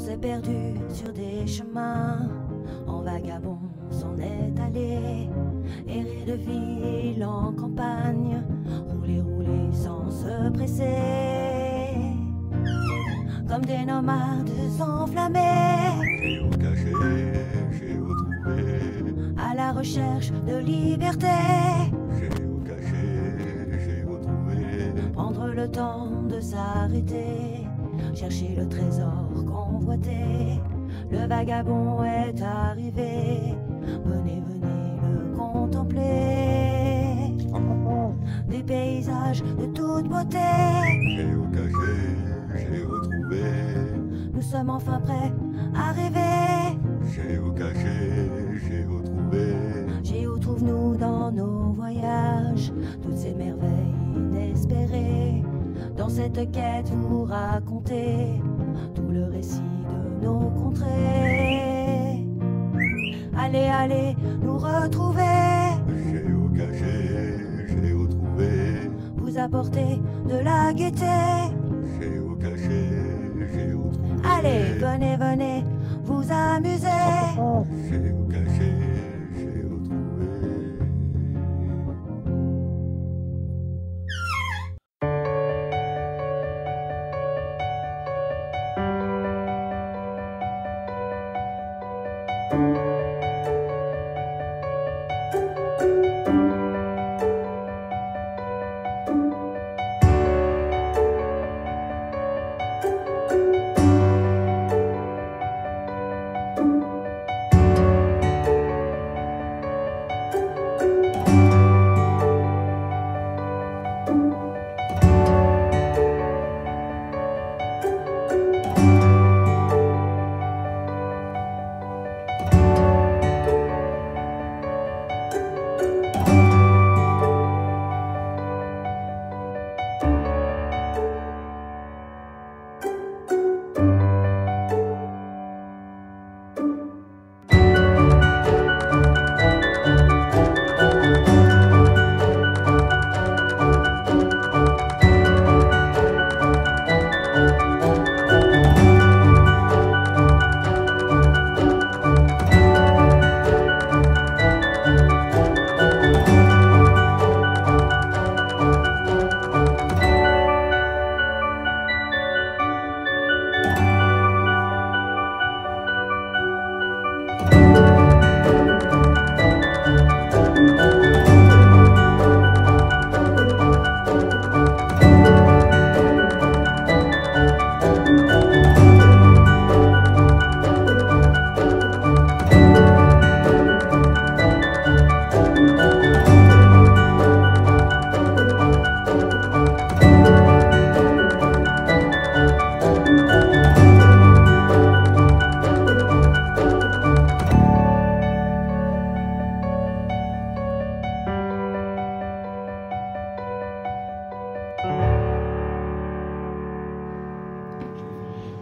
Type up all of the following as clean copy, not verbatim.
s'est perdu sur des chemins, en vagabond s'en est allé, errer de ville en campagne, rouler, rouler sans se presser, comme des nomades enflammés, Géocaché, géotrouvé, à la recherche de liberté. géocaché, géotrouvé, Prendre le temps de s'arrêter, chercher le trésor convoité. Le vagabond est arrivé, venez, venez le contempler. Des paysages de toute beauté, géocaché, géotrouvé, nous sommes enfin prêts à rêver. géocaché, géotrouvé, Géo trouve-nous dans nos voyages, toutes ces merveilles inespérées. Dans cette quête vous racontez tout le récit de nos contrées. Allez, allez nous retrouver, géocaché, géotrouvé, vous apporter de la gaieté. géocaché, géotrouvé, Allez, venez, venez vous amuser. géocaché, géotrouvé.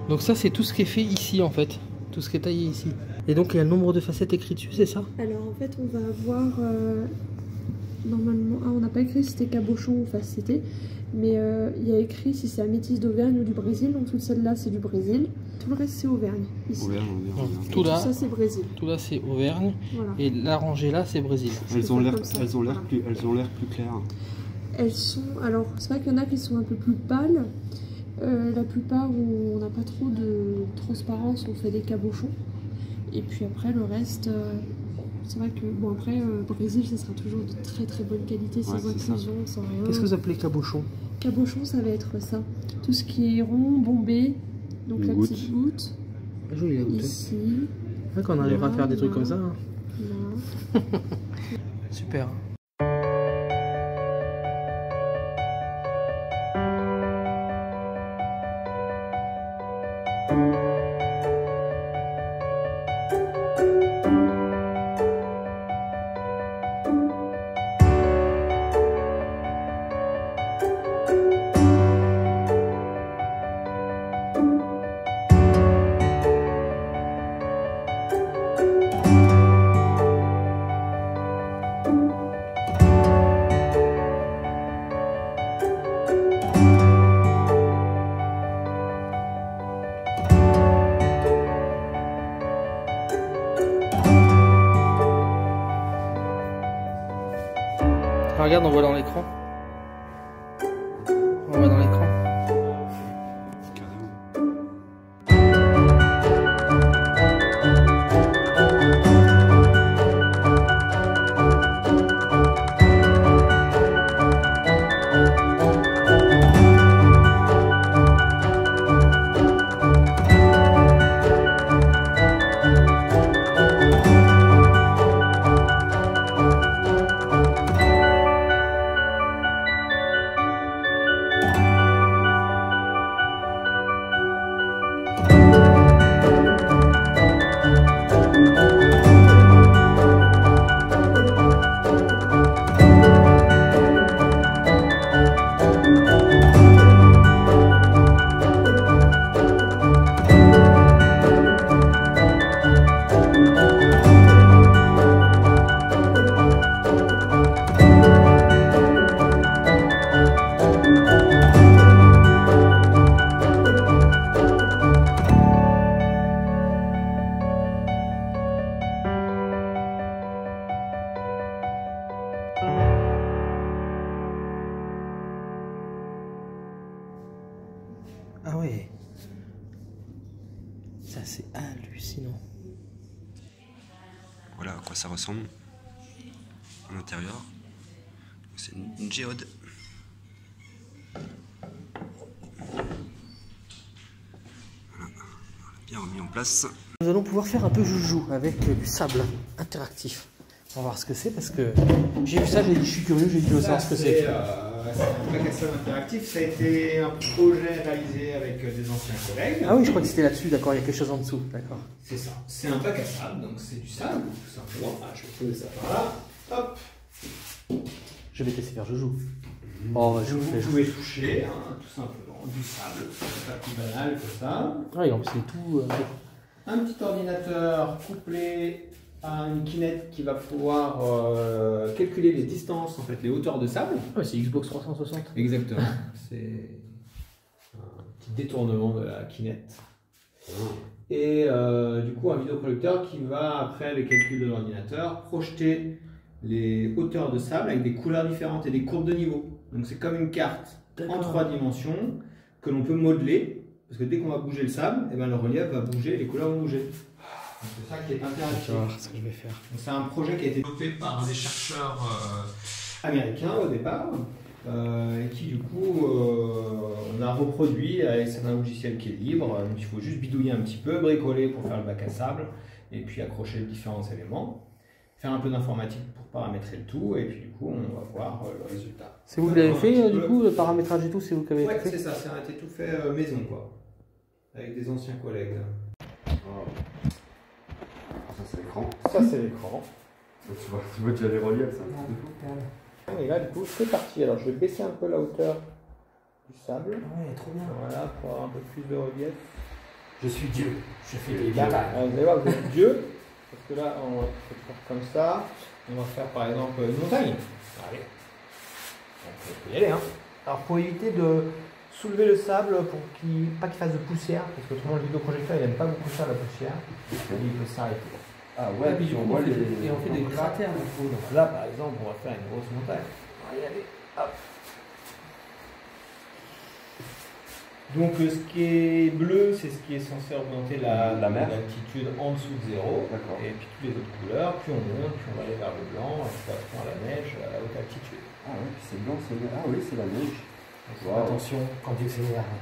Donc ça c'est tout ce qui est fait ici en fait, tout ce qui est taillé ici. Et donc il y a le nombre de facettes écrit dessus, c'est ça? Alors en fait on va avoir normalement, on n'a pas écrit si c'était cabochon ou facetté, mais il y a écrit si c'est améthyste d'Auvergne ou du Brésil, donc toute celle-là c'est du Brésil, tout le reste c'est Auvergne ici. Auvergne. Tout là, ça c'est Brésil. tout là c'est Auvergne, Voilà. et la rangée là c'est Brésil. Elles ont l'air Voilà. plus claires. Elles sont, alors c'est vrai qu'il y en a qui sont un peu plus pâles. La plupart où on n'a pas trop de transparence, on fait des cabochons. Et puis après le reste, c'est vrai que bon après Brésil ça sera toujours de très très bonne qualité, sans inclusion, sans rien. Qu'est-ce que vous appelez cabochon? Cabochon ça va être ça, tout ce qui est rond, bombé, donc Une la goutte. petite goutte, Joli la goutte. ici, Ouais, qu'on arrivera à faire des trucs comme ça. Hein. là. Super. regarde, on voit dans l'écran. On voit dans l'écran. Ah ouais. Ça c'est hallucinant. Voilà à quoi ça ressemble à l'intérieur. C'est une géode. Voilà, bien remis en place. Nous allons pouvoir faire un peu joujou avec du sable interactif. On va voir ce que c'est parce que j'ai vu ça, j'ai dit je suis curieux, j'ai dit je veux savoir ce que c'est. C'est un bac à sable interactif, ça a été un projet réalisé avec des anciens collègues. Ah oui, je crois que c'était là-dessus, d'accord, il y a quelque chose en dessous, d'accord. C'est ça, c'est un bac à sable, donc c'est du sable, tout simplement. Ah, je vais poser ça par là, hop. Je vais tester faire joujou. Oh, je Vous pouvez toucher, hein, tout simplement, du sable, c'est pas plus banal que ça. Ah, et en plus c'est tout... Un petit ordinateur couplé à une Kinect qui va pouvoir calculer les distances, en fait, les hauteurs de sable. Ah, c'est Xbox 360. Exactement. C'est un petit détournement de la Kinect. Et du coup, un vidéoproducteur qui va, après les calculs de l'ordinateur, projeter les hauteurs de sable avec des couleurs différentes et des courbes de niveau. Donc c'est comme une carte en 3 dimensions que l'on peut modeler. Parce que dès qu'on va bouger le sable, eh ben, le relief va bouger, les couleurs vont bouger. C'est ça qui est interactif. Je vais voir ce que je vais faire. C'est un projet qui a été développé par des chercheurs américains au départ, et qui du coup on a reproduit avec un logiciel qui est libre. Donc, il faut juste bidouiller un petit peu, bricoler pour faire le bac à sable, et puis accrocher les différents éléments, faire un peu d'informatique pour paramétrer le tout, et puis du coup on va voir le résultat. C'est vous qui l'avez fait du coup, le paramétrage et tout, c'est vous qui avez Ouais, fait? c'est ça, ça a été tout fait maison quoi, avec des anciens collègues. Ça c'est l'écran. Ça c'est l'écran. Tu vois déjà les reliefs, ça. Et là du coup c'est parti. Alors je vais baisser un peu la hauteur du sable. Ouais, trop bien. Voilà, pour avoir un peu plus de relief. Je suis Dieu, je fais des Alors, vous allez voir, vous êtes Dieu. Parce que là on va faire comme ça. On va faire par exemple une montagne. Allez. On peut y aller hein. Alors pour éviter de soulever le sable pour pas qu'il fasse de poussière, parce que autrement le vidéoprojecteur il n'aime pas beaucoup ça la poussière. Il peut s'arrêter. Ah Ouais, puis du coup, on fait des Donc là, cratères du coup. donc là, par exemple, on va faire une grosse montagne. On va y aller. Hop. Donc ce qui est bleu, c'est ce qui est censé remonter La mer. l'altitude en dessous de zéro. D'accord. Et puis toutes les autres couleurs, plus on monte, plus on va aller vers le blanc, et puis après à la neige à la haute altitude. Ah ouais, puis c'est blanc, c'est... Ah oui, c'est la neige. Wow. Attention, quand Dieu s'énerve.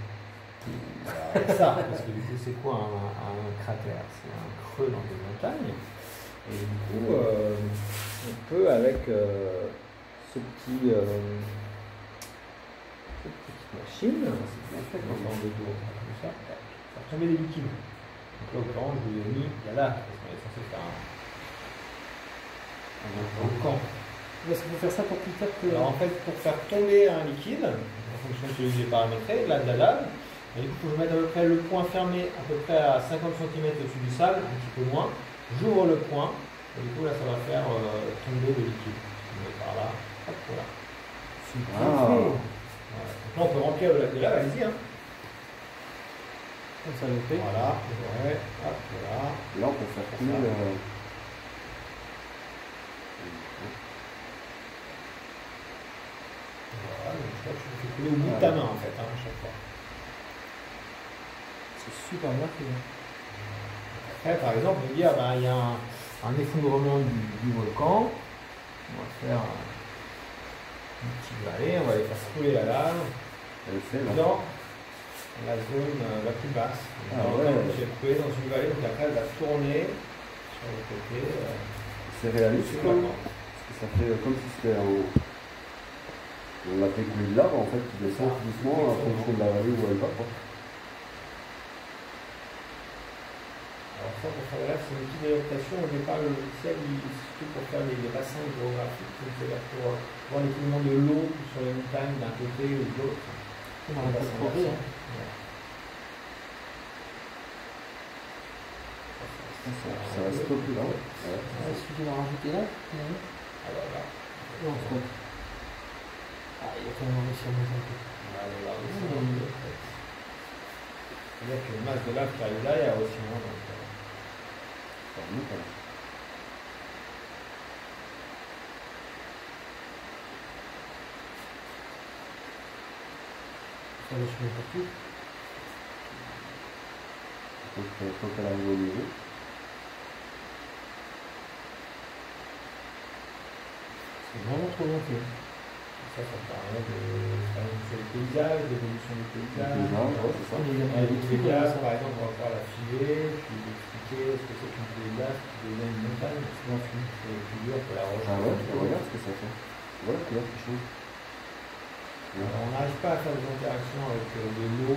C'est ça, parce que du coup c'est quoi un cratère? C'est un creux dans des montagnes. Et du coup, on peut avec cette petite machine, c'est bien fait quand on le dos, comme ça, faire tomber des liquides. Donc là, au l'occurrence, je vous ai mis, il y a là, parce qu'on est censé faire un volcan. Est-ce qu'il faut faire ça pour plus tard que... Alors en fait, pour faire tomber un liquide, en fonction de celui que j'ai paramétré, là de la lave, et du coup, il faut que je mette à peu près le point fermé à peu près à 50 cm au-dessus du sable, un petit peu moins. J'ouvre le point, et du coup là ça va faire tomber le liquide. Je mets par là, hop, voilà. Super. Voilà. Donc là on peut remplir le lac de lave, allez-y. Hein. Comme ça le fait. Voilà, ouais, hop, voilà. Là, on peut faire couler le... coulé au bout de ta main en fait, hein, à chaque fois. C'est super bien fait. Après, par exemple, on peut dire il y a un effondrement du volcan. On va faire une petite vallée, on va aller faire couler la lave dans la zone la plus basse. Je vais couler dans une vallée, donc après elle va tourner sur le côté. C'est réaliste sur comme la pente. ça fait comme si c'était on l'a fait couler de lave en fait, qui descend tout doucement en fonction de la vallée où elle va. Quoi. Alors ça, pour faire la lave, c'est une petite adaptation. Au départ, le logiciel, c'est surtout pour faire les bassins hydrographiques, c'est-à-dire pour voir l'écoulement de l'eau sur les montagnes d'un côté ou de l'autre. On va pas trop rire. Ça va stopper là. Ouais. Il suffit d'en rajouter là. Alors là, Non, stop. Ah, il a quand même réussi à monter un peu. c'est-à-dire que le masse de lave qui arrive là, il y a aussi moins. Donc, Ça remonte, là. Ça va se mettre partout. Donc, quand elle arrive au niveau. C'est vraiment trop bien fait. ça permet de faire sur les paysages, l'évolution des paysages. C'est ça. Les paysages, par exemple, on va pouvoir la filer, puis expliquer ce que c'est qu'une paysage qui devient une montagne. Sinon, c'est plus dur que la roche. Ah ouais, regarde ce que ça fait. Voilà la couleur qui change. Alors, on n'arrive pas à faire des interactions avec de l'eau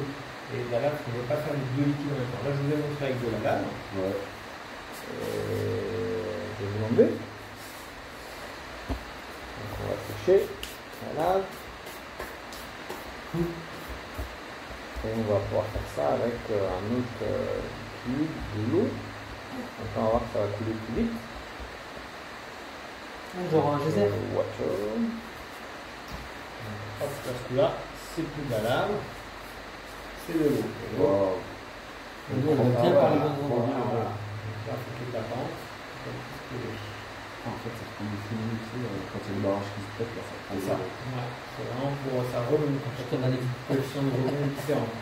et de la lave, parce qu'on ne veut pas faire les deux liquides en même temps. Là, je vous ai montré avec de la lave. Ouais. Je vais vous l'enlever. Donc, on va toucher la lave. Et on va pouvoir faire ça avec un autre liquide, de l'eau. Donc là, on va voir que ça va couler plus vite. Genre un geyser. Water. Hop, parce que là, c'est plus de la lave, c'est de l'eau. Wow. L'eau, elle va bien par les bons endroits. Voilà. Donc là, il faut qu'il la pente. En fait, ça prend des films ici, quand il y a le barrage qui se pète, là, ça prend C'est ça. Ouais. C'est vraiment pour ça remonte quand Chacun a des positions de volume différentes.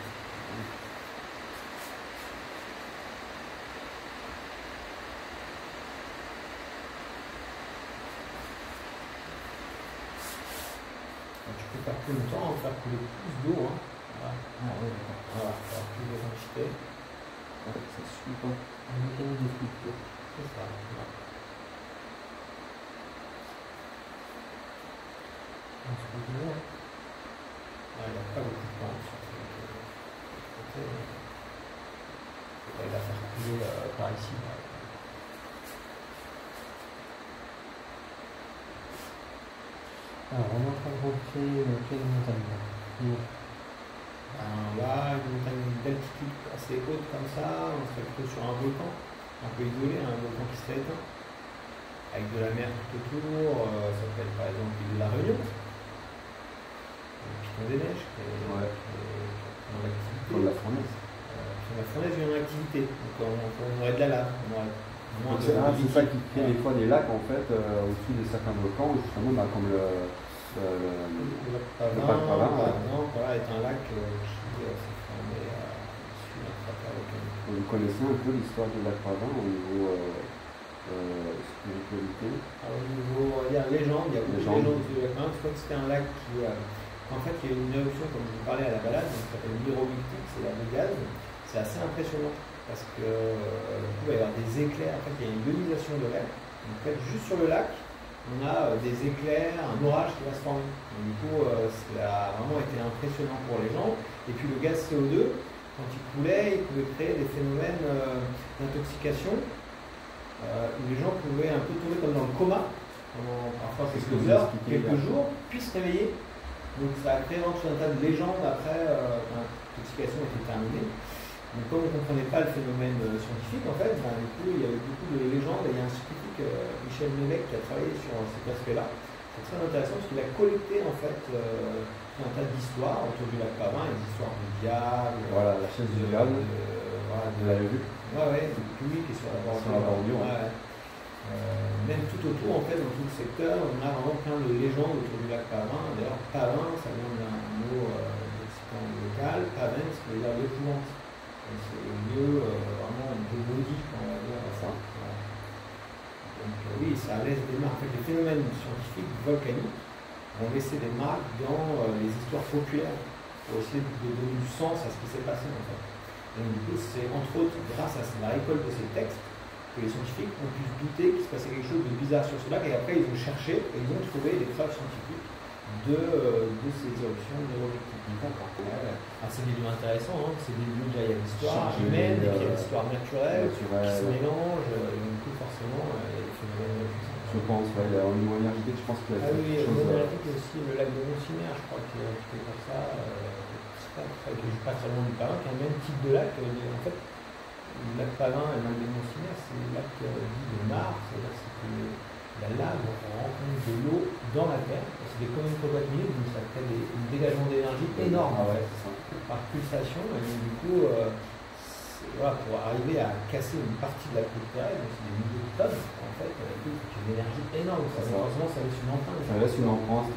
Tu peux faire plus longtemps, faire couler plus d'eau. Hein. Voilà. Ah ouais, d'accord. Voilà, faire plus de quantité. Ça suit pas. Un mécanisme de flux. C'est ça. Voilà. Il n'y a pas beaucoup de temps sur ce côté. Il va faire couler par ici. Alors, on est en train de recréer quelle montagne là? Là, une montagne d'altitude assez haute comme ça, on serait plutôt sur un volcan, un peu isolé, un volcan qui serait éteint, avec de la mer tout autour. Ça peut être par exemple l'île de la Réunion, le Piton des Neiges, qui est en activité. Comme la fournaise. La fournaise est en activité, donc on aurait de la lave. Donc c'est ça qui crée des fois des lacs en fait au-dessus de certains volcans, justement comme le Pavin, par exemple, voilà, est un lac qui s'est formé sous la cratère volcanique. Vous connaissez un peu l'histoire du lac Pavin au niveau spiritualité? Au niveau, on va dire, légende, il y a beaucoup de légendes du lac Pavin. C'est comme c'était un lac qui, en fait, il y a une éruption, comme je vous parlais à la balade, qui s'appelle l'hydrobictique, c'est la de gaz. C'est assez impressionnant parce que du coup, il va y avoir des éclairs. En fait, il y a une ionisation de l'air. En fait, juste sur le lac, on a des éclairs, un orage qui va se former. Donc, du coup, ça a vraiment été impressionnant pour les gens. Et puis le gaz CO2, quand il coulait, il pouvait créer des phénomènes d'intoxication où les gens pouvaient un peu tomber comme dans le coma pendant parfois quelques heures, quelques jours, puis se réveiller. Donc ça a créé vraiment tout un tas de légendes après l'intoxication était terminée. Donc comme on ne comprenait pas le phénomène scientifique, en fait, du coup, il y avait beaucoup de légendes. Et il y a un scientifique, Michel Mévec, qui a travaillé sur cet aspect-là. C'est très intéressant parce qu'il a collecté en fait un tas d'histoires autour du lac Pavin, des histoires du diable. Voilà, la chaise du diable. Voilà, Vous l'avez vu? Ouais, oui, qui est sur la bordure. Ouais. Même tout autour, en fait, dans tout le secteur, on a vraiment plein de légendes autour du lac Pavin. D'ailleurs, Pavin, ça vient d'un mot paven, ce qui veut dire l'épouvante. C'est le lieu vraiment de maudit, on va dire ça. Voilà. Donc oui, ça laisse des marques. En fait, les phénomènes scientifiques volcaniques vont laisser des marques dans les histoires populaires pour essayer de donner du sens à ce qui s'est passé en fait. Donc du coup, c'est entre autres grâce à la récolte de ces textes que les scientifiques ont pu se douter qu'il se passait quelque chose de bizarre sur ce lac, et après ils ont cherché et ils ont trouvé des preuves scientifiques de ces éruptions néolithiques. C'est des lieux intéressants, hein. C'est des lieux où il y a l'histoire humaine, et il y a l'histoire naturelle qui se mélange, et du coup forcément il y a des phénomènes puissants. Je pense, ouais, au niveau énergétique, je pense qu'il y a oui, quelque chose. Énergétique aussi, le lac de Monsignor, je crois que c'est comme ça, qui est pas très loin du Pavin, qui a le même type de lac. En fait, le lac Pavin et le lac de Monsignor, c'est le lac dit de Mars, c'est-à-dire que la lave rencontre de l'eau dans la terre, c'est des communes de minutes, donc ça crée un dégagement d'énergie énorme par pulsation, et donc du coup, voilà, pour arriver à casser une partie de la croûte terrestre, donc c'est des milliers de tonnes, en fait, c'est une énergie énorme. Heureusement, ça laisse une empreinte. Ça laisse une empreinte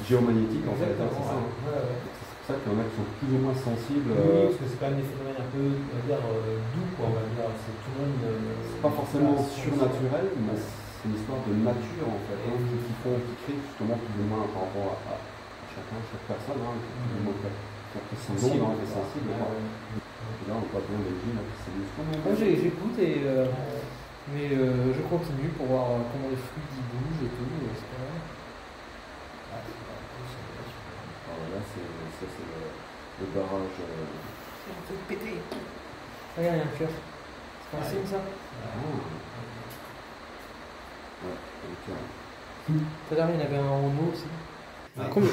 géomagnétique en fait. C'est ça. C'est pour ça qu'il y en a qui sont plus ou moins sensibles. Oui, parce que c'est quand même des phénomènes un peu, on va dire, doux, quoi, on va dire. C'est tout le monde. C'est pas forcément surnaturel, mais c'est une histoire de nature en fait, qui crée justement plus ou moins par rapport à chacun, chaque personne, plus ou moins qui est sensible. Et là, on voit bien les villes, c'est des choses. Moi j'écoute mais je continue pour voir comment les fluides y bougent et tout. Là, c'est le barrage. C'est un truc pété. Regarde, il y a un cœur. C'est pas un signe ça? Tout à l'heure, il y en avait un en eau aussi.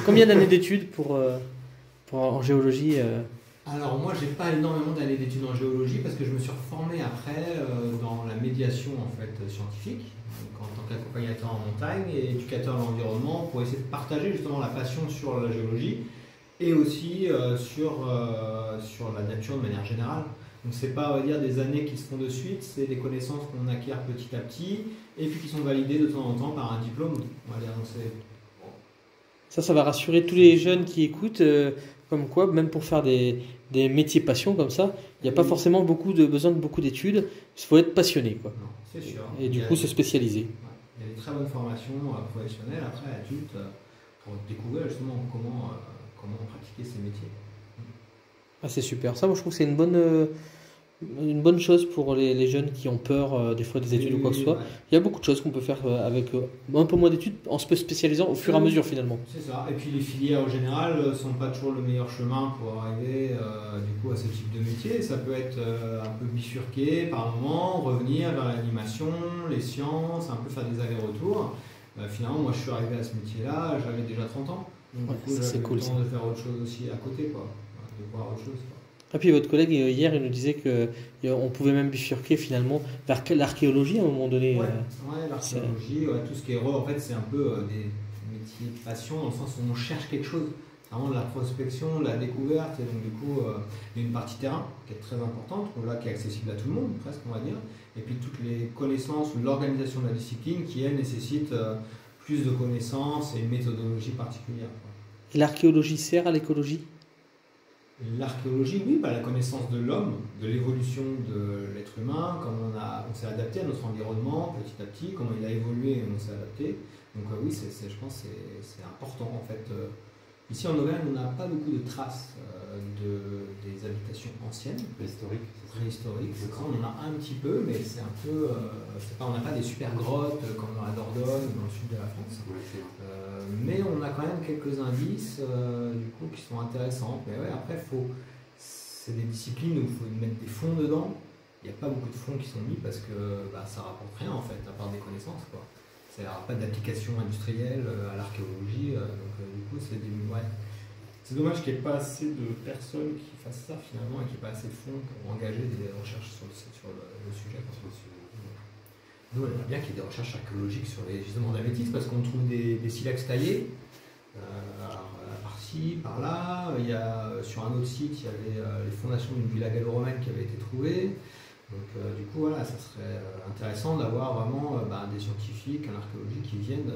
Combien d'années d'études pour en géologie Alors moi j'ai pas énormément d'années d'études en géologie parce que je me suis reformé après dans la médiation en fait scientifique, donc en tant qu'accompagnateur en montagne et éducateur de l'environnement pour essayer de partager justement la passion sur la géologie et aussi sur la nature de manière générale. Donc c'est pas, on va dire, des années qui se font de suite, c'est des connaissances qu'on acquiert petit à petit et puis qui sont validées de temps en temps par un diplôme. On va dire, donc ça va rassurer tous les jeunes qui écoutent, comme quoi, même pour faire des métiers passion comme ça, il n'y a pas forcément besoin de beaucoup d'études, il faut être passionné, quoi. Non, c'est sûr. Et du coup se spécialiser. Il y a des très bonnes formations professionnelles, après adultes, pour découvrir justement comment pratiquer ces métiers. Ah, c'est super. Ça, moi, je trouve que c'est une bonne chose pour les jeunes qui ont peur des fois des études ou quoi que ce soit. Ouais. Il y a beaucoup de choses qu'on peut faire avec un peu moins d'études en se spécialisant au fur et à mesure finalement. C'est ça. Et puis les filières en général ne sont pas toujours le meilleur chemin pour arriver du coup à ce type de métier. Ça peut être un peu bifurqué par moment, revenir vers l'animation, les sciences, un peu faire des allers-retours. Finalement, moi je suis arrivé à ce métier-là, j'avais déjà 30 ans. Donc du coup, j'avais le temps de faire autre chose aussi à côté, quoi. De voir autre chose, quoi. Et puis votre collègue hier, il nous disait qu'on pouvait même bifurquer finalement vers l'archéologie à un moment donné. Ouais, l'archéologie, tout ce qui est en fait, c'est un peu des métiers de passion dans le sens où on cherche quelque chose. Vraiment de la prospection, de la découverte, et donc du coup, il y a une partie terrain qui est très importante, là, qui est accessible à tout le monde, presque on va dire, et puis toutes les connaissances ou l'organisation de la discipline qui, elle, nécessite plus de connaissances et une méthodologie particulière. Et l'archéologie sert à l'écologie ? L'archéologie, oui, la connaissance de l'homme, de l'évolution de l'être humain, comment on s'est adapté à notre environnement petit à petit, comment il a évolué et on s'est adapté. Donc oui, je pense que c'est important en fait. Ici en Auvergne, on n'a pas beaucoup de traces des habitations anciennes. Préhistoriques. On en a un petit peu, mais c'est un peu. On n'a pas des super grottes comme dans la Dordogne ou dans le sud de la France. Mais on a quand même quelques indices du coup, qui sont intéressants. Mais ouais, après, c'est des disciplines où il faut mettre des fonds dedans. Il n'y a pas beaucoup de fonds qui sont mis parce que ça ne rapporte rien en fait, à part des connaissances, quoi. Il n'y aura pas d'application industrielle à l'archéologie. Donc du coup, c'est dommage qu'il n'y ait pas assez de personnes qui fassent ça finalement et qu'il n'y ait pas assez de fonds pour engager des recherches sur le sujet. Nous, on aimerait bien qu'il y ait des recherches archéologiques sur les gisements d'améthyste parce qu'on trouve des silex taillés, par-ci, par-là. Sur un autre site, il y avait les fondations d'une villa gallo-romaine qui avait été trouvée. Donc du coup, voilà, ça serait intéressant d'avoir vraiment des scientifiques en archéologie qui viennent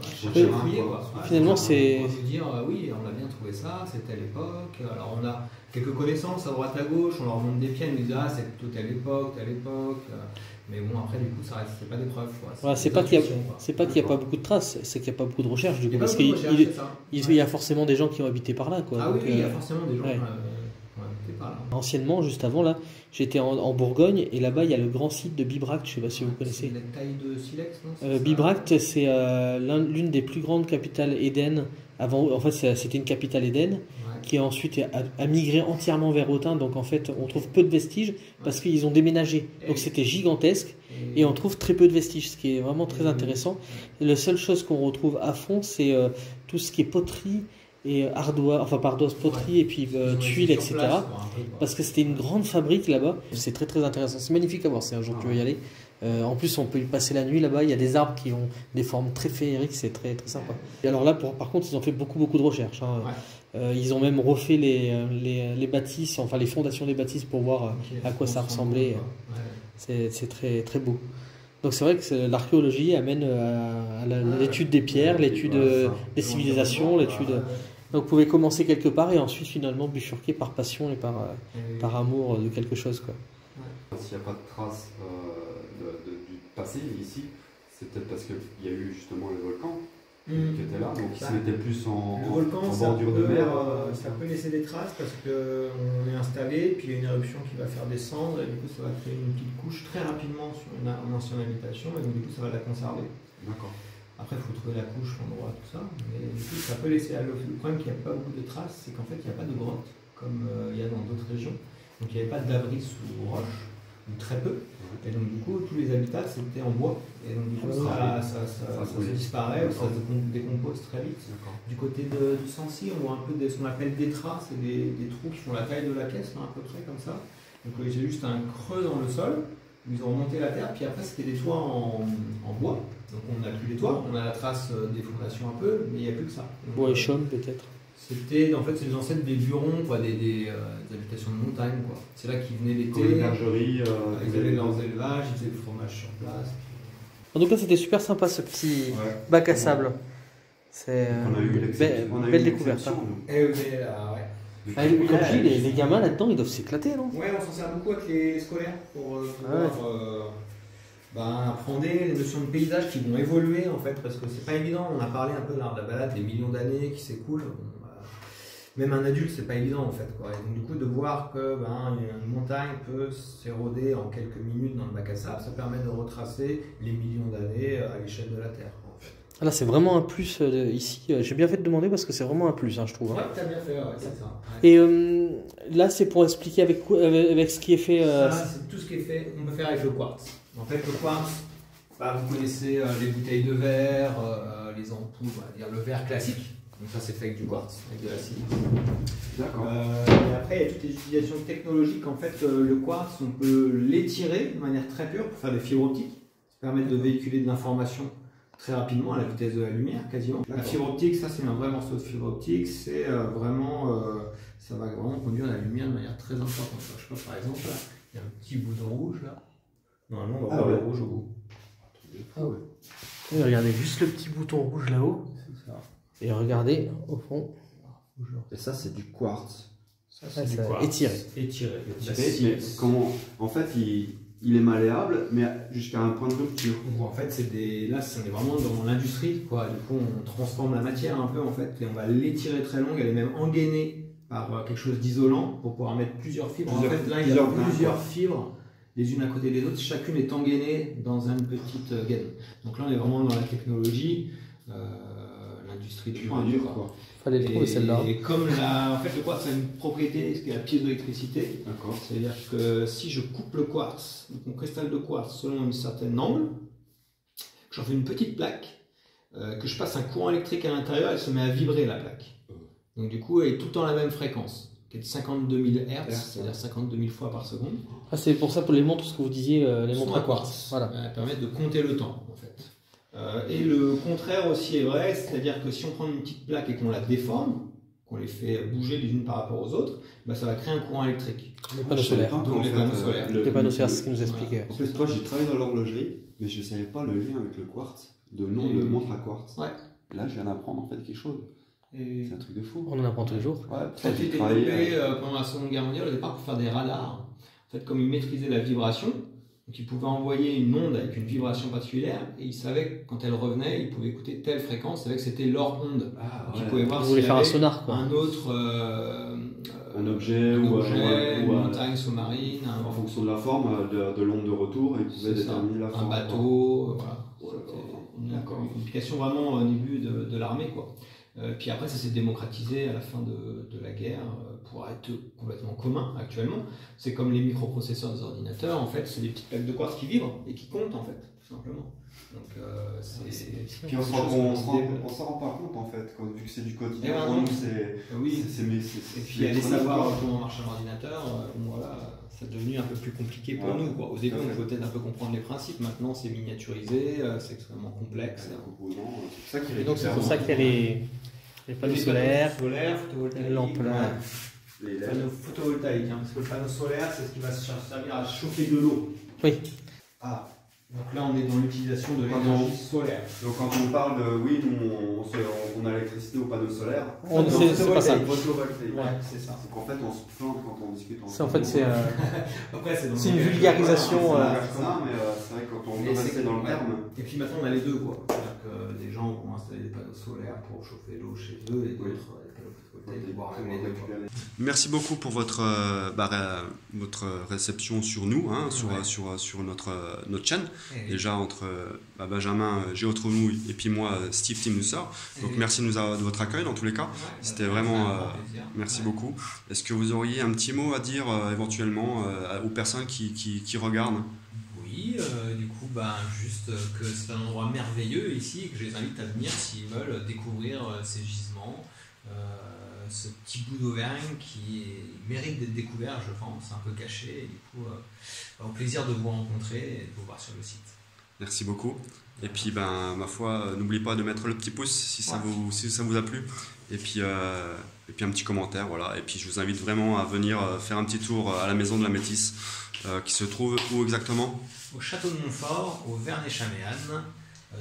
chercher à fouiller. Quoi. Finalement, c'est... On peut dire, oui, on a bien trouvé ça, c'est telle époque. Alors on a quelques connaissances à droite à gauche, on leur montre des pieds, ils nous disent, ah, c'est plutôt telle époque, telle époque. Mais bon, après, du coup, ça reste, c'est pas des preuves. Voilà, c'est pas qu'il n'y a pas beaucoup de traces, c'est qu'il n'y a pas beaucoup de recherches. Du coup, parce qu'il y a forcément des gens qui ont habité par là. Quoi. Ah donc, oui, il y a forcément des gens ouais. qui ont habité par là. Anciennement, juste avant, là, j'étais en Bourgogne, et là-bas, il y a le grand site de Bibracte, je ne sais pas si vous connaissez. C'est la taille de silex, non? Bibracte, c'est l'une des plus grandes capitales Éden. Avant, en fait, c'était une capitale Éden, qui ensuite a migré entièrement vers Autun. Donc, en fait, on trouve peu de vestiges, parce qu'ils ont déménagé. Donc, c'était gigantesque, et on trouve très peu de vestiges, ce qui est vraiment très intéressant. La seule chose qu'on retrouve à fond, c'est tout ce qui est poterie, et ardoise, poterie, et puis tuiles, etc. Parce que c'était une grande fabrique là-bas. C'est très très intéressant. C'est magnifique à voir si un jour tu veux y aller. En plus, on peut y passer la nuit là-bas. Il y a des arbres qui ont des formes très féeriques. C'est très très sympa. Et alors là, par contre, ils ont fait beaucoup de recherches. Hein. Ils ont même refait les bâtisses, enfin les fondations des bâtisses pour voir à quoi ça ressemblait. C'est très très beau. Donc c'est vrai que l'archéologie amène à l'étude des pierres, l'étude des civilisations, l'étude... Donc vous pouvez commencer quelque part et ensuite finalement bifurquer par passion et par amour de quelque chose. Quoi. S'il n'y a pas de traces du passé ici, c'est peut-être parce qu'il y a eu justement le volcan qui était là, donc il était plus en bordure de mer. Ça peut laisser des traces parce qu'on est installé, puis il y a une éruption qui va faire descendre, et du coup ça va créer une petite couche très rapidement sur une ancienne habitation, et donc du coup ça va la conserver. D'accord. Après, il faut trouver la couche, l'endroit, tout ça. Mais du coup, ça peut laisser. Le problème qu'il n'y a pas beaucoup de traces, c'est qu'en fait, il n'y a pas de grottes comme il y a dans d'autres régions. Donc, il n'y avait pas d'abri sous roche, ou très peu. Et donc, du coup, tous les habitats, c'était en bois. Et donc, du coup, ça disparaît, ça se décompose très vite. Du côté du Sancy, on voit un peu ce qu'on appelle des traces, c'est des trous qui font la taille de la caisse, à peu près comme ça. Donc, j'ai juste un creux dans le sol. Ils ont remonté la terre, puis après c'était des toits en bois. Donc on n'a plus les toits, on a la trace des fondations un peu, mais il n'y a plus que ça. Bois et chaume peut-être. C'était, en fait, c'est les ancêtres des burons, quoi, des habitations de montagne, quoi. C'est là qu'ils venaient l'été. Les bergeries. Ils avaient leurs élevages, ils faisaient le fromage sur place. En tout cas, c'était super sympa ce petit bac à sable. C'est une belle découverte. Hein. Et ouais. Comme je dis, les gamins là-dedans, ils doivent s'éclater, non? Ouais, on s'en sert beaucoup avec les scolaires pour pouvoir apprendre les notions de paysage qui vont évoluer en fait, parce que c'est pas évident. On a parlé un peu de l'art de la balade, des millions d'années qui s'écoulent. Même un adulte, c'est pas évident en fait, quoi. Et donc du coup, de voir que une montagne peut s'éroder en quelques minutes dans le bac à sable, ça permet de retracer les millions d'années à l'échelle de la Terre. Là, c'est vraiment un plus ici. J'ai bien fait de demander parce que c'est vraiment un plus, hein, je trouve. Ouais, t'as bien fait, c'est ça. Ouais. Et là, c'est pour expliquer avec ce qui est fait. Ça, c'est tout ce qui est fait, on peut faire avec le quartz. En fait, le quartz, vous connaissez les bouteilles de verre, les ampoules, on va dire le verre classique. Donc ça, c'est fait avec du quartz, avec de l'acide. D'accord. Et après, il y a toutes les utilisations technologiques. En fait, le quartz, on peut l'étirer de manière très pure pour faire des fibres optiques, qui permettent de véhiculer de l'information très rapidement à la vitesse de la lumière quasiment. La fibre optique, ça c'est un vrai morceau de fibre optique, c'est ça va vraiment conduire la lumière de manière très importante. Je sais pas, par exemple, là, il y a un petit bouton rouge là. Normalement, on va voir le rouge au bout. Ah ouais. Et regardez juste le petit bouton rouge là-haut. C'est ça. Et regardez au fond. Et ça c'est du quartz. Ça c'est du quartz. Étiré. Mais comment? En fait, il est malléable, mais jusqu'à un point de rupture. En fait, là, on est vraiment dans l'industrie, quoi. Du coup, on transforme la matière un peu, en fait, et on va l'étirer très longue. Elle est même engainée par quelque chose d'isolant pour pouvoir mettre plusieurs fibres. En fait, là, il y a plusieurs fibres, les unes à côté des autres. Chacune est engainée dans une petite gaine. Donc là, on est vraiment dans la technologie, l'industrie du dur, quoi. Fallait le trouver celle-là. Et comme en fait, le quartz a une propriété, ce qui est la piézoélectricité. C'est-à-dire que si je coupe le quartz, donc mon cristal de quartz selon une certaine angle, que j'en fais une petite plaque, que je passe un courant électrique à l'intérieur, elle se met à vibrer la plaque. Donc du coup, elle est tout le temps à la même fréquence, qui est de 52 000 Hz, c'est-à-dire 52 000 fois par seconde. Ah, c'est pour ça pour les montres, ce que vous disiez, les montres à quartz. Voilà. Elles permettent de compter le temps, en fait. Et le contraire aussi est vrai, c'est-à-dire que si on prend une petite plaque et qu'on la déforme, qu'on les fait bouger les unes par rapport aux autres, bah, ça va créer un courant électrique. Les panneaux solaires. Donc les panneaux solaires. Les panneaux solaires, c'est ce qu'il nous expliquait. En fait, toi, j'ai travaillé dans l'horlogerie, mais je ne savais pas le lien avec le quartz, de nom de montre à quartz. Ouais. Là, je viens d'apprendre en fait quelque chose. Et C'est un truc de fou. On en apprend tous les jours. Ouais, ça a été j'ai travaillé. développé pendant la Seconde Guerre mondiale au départ pour faire des radars. En fait, comme ils maîtrisaient la vibration, donc ils pouvaient envoyer une onde avec une vibration particulière et ils savaient que quand elle revenait, ils pouvaient écouter telle fréquence, ils savaient que c'était leur onde. Ah, Donc ils ouais. pouvaient voir Ils s'il voulaient y faire un avait sonar, quoi. un autre Un objet une ou un- montagne sous-marine, en fonction de la forme de l'onde de retour, ils pouvaient c'est ça, déterminer la forme. un bateau, voilà. Ouais, C'était d'accord. une application vraiment au début de l'armée, quoi. Puis après, ça s'est démocratisé à la fin de la guerre pour être complètement commun actuellement. C'est comme les microprocesseurs des ordinateurs, en fait, c'est des petites plaques de quartz qui vibrent et qui comptent, en fait, tout simplement. Donc, Puis on s'en rend pas compte en fait, vu que c'est du quotidien. Eh ben Pour non. nous, c'est. oui. c'est Et puis aller savoir comment marche un ordinateur, bon, voilà, c'est devenu un peu plus compliqué pour Ouais, nous, quoi. Au début, tout à on fait. pouvait peut-être un peu comprendre les principes. Maintenant, c'est miniaturisé, c'est extrêmement complexe. C'est ça qui Et donc c'est pour ça qu'il y a les panneaux solaires, photovoltaïques, les lampes là. Les LED. panneaux photovoltaïques, hein, parce que le panneau solaire, c'est ce qui va servir à chauffer de l'eau. Oui. Ah, donc là, on est dans l'utilisation de Pardon. l'énergie solaire. Donc quand on parle de. Oui, nous on a l'électricité au panneau solaire. On- c'est pas ça. Photovoltaïque. Ouais, c'est ça. Donc en fait on se plante quand on discute C'est en fait c'est Après, c'est dans c'est le une langage. vulgarisation. C'est ça, mais c'est vrai que quand on Mais veut c'est rester dans le ouais. terme. Et puis maintenant, on a les deux, quoi. C'est-à-dire que des gens vont installer des panneaux solaires pour chauffer l'eau chez eux et d'autres des panneaux photovoltaïques pour les deux, quoi. Merci beaucoup pour votre réception sur nous, hein, sur notre chaîne. Déjà entre Benjamin Géotrounou et puis moi Steve Timnusser. Donc merci de votre accueil dans tous les cas. C'était vraiment merci beaucoup. Est-ce que vous auriez un petit mot à dire éventuellement aux personnes qui regardent? Oui, du coup, juste que c'est un endroit merveilleux ici et que je les invite à venir s'ils veulent découvrir ces gisements, ce petit bout d'Auvergne qui mérite d'être découvert, je pense, un peu caché. Et du coup, au plaisir de vous rencontrer et de vous voir sur le site. Merci beaucoup. Et puis, ma foi, n'oubliez pas de mettre le petit pouce si ça vous a plu. Et puis un petit commentaire, voilà. Et puis, je vous invite vraiment à venir faire un petit tour à la maison de la Métisse, qui se trouve où exactement? Au château de Montfort, au Vernay-Chaméanne,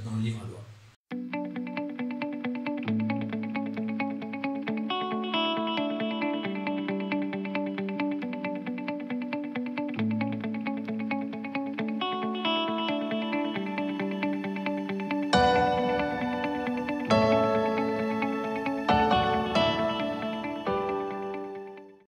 dans le Livradois.